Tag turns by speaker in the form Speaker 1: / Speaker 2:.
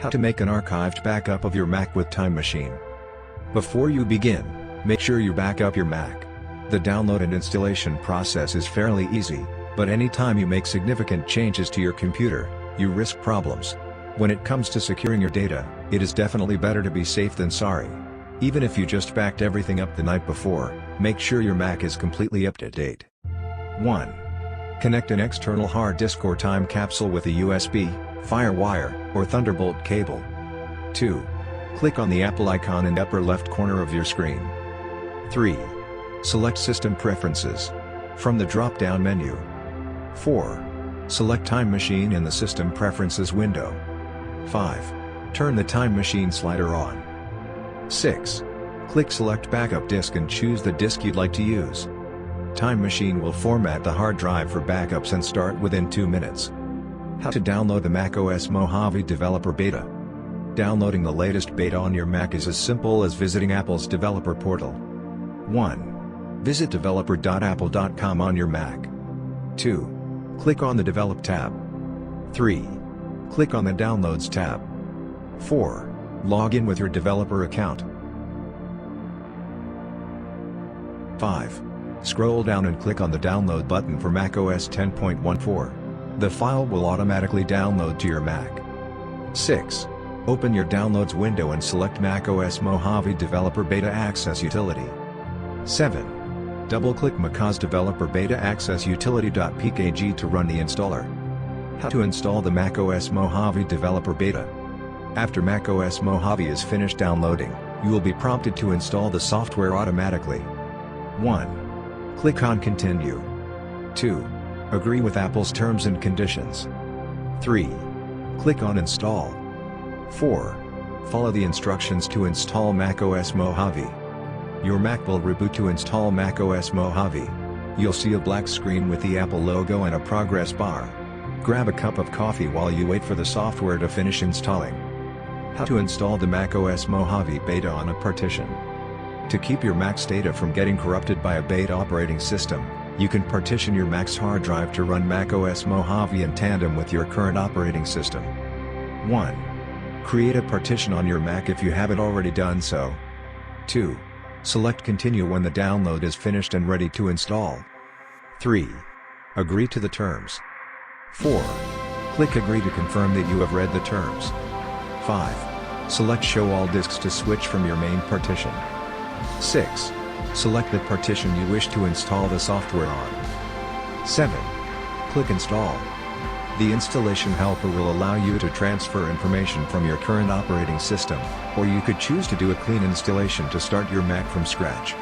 Speaker 1: How to make an archived backup of your Mac with Time Machine. Before you begin, make sure you back up your Mac. The download and installation process is fairly easy, but anytime you make significant changes to your computer, you risk problems. When it comes to securing your data, it is definitely better to be safe than sorry. Even if you just backed everything up the night before, make sure your Mac is completely up to date. 1. Connect an external hard disk or time capsule with a USB, FireWire, or Thunderbolt cable. 2. Click on the Apple icon in the upper left corner of your screen. 3. Select System Preferences from the drop-down menu. 4. Select Time Machine in the System Preferences window. 5. Turn the Time Machine slider on. 6. Click Select Backup Disk and choose the disk you'd like to use. Time Machine will format the hard drive for backups and start within 2 minutes. How to download the macOS Mojave Developer Beta. Downloading the latest beta on your Mac is as simple as visiting Apple's developer portal. 1. Visit developer.apple.com on your Mac. 2. Click on the Develop tab. 3. Click on the Downloads tab. 4. Log in with your developer account. 5. Scroll down and click on the Download button for macOS 10.14. The file will automatically download to your Mac. 6. Open your Downloads window and select macOS Mojave Developer Beta Access Utility. 7. Double-click macOS Developer Beta Access Utility.pkg to run the installer. How to install the macOS Mojave Developer Beta. After macOS Mojave is finished downloading, you will be prompted to install the software automatically. 1. Click on Continue. 2. Agree with Apple's terms and conditions. 3. Click on Install. 4. Follow the instructions to install macOS Mojave. Your Mac will reboot to install macOS Mojave. You'll see a black screen with the Apple logo and a progress bar. Grab a cup of coffee while you wait for the software to finish installing. How to install the macOS Mojave Beta on a partition. To keep your Mac's data from getting corrupted by a beta operating system, you can partition your Mac's hard drive to run macOS Mojave in tandem with your current operating system. 1. Create a partition on your Mac if you haven't already done so. 2. Select Continue when the download is finished and ready to install. 3. Agree to the terms. 4. Click Agree to confirm that you have read the terms. 5. Select Show All Disks to switch from your main partition. 6. Select the partition you wish to install the software on. 7. Click Install. The installation helper will allow you to transfer information from your current operating system, or you could choose to do a clean installation to start your Mac from scratch.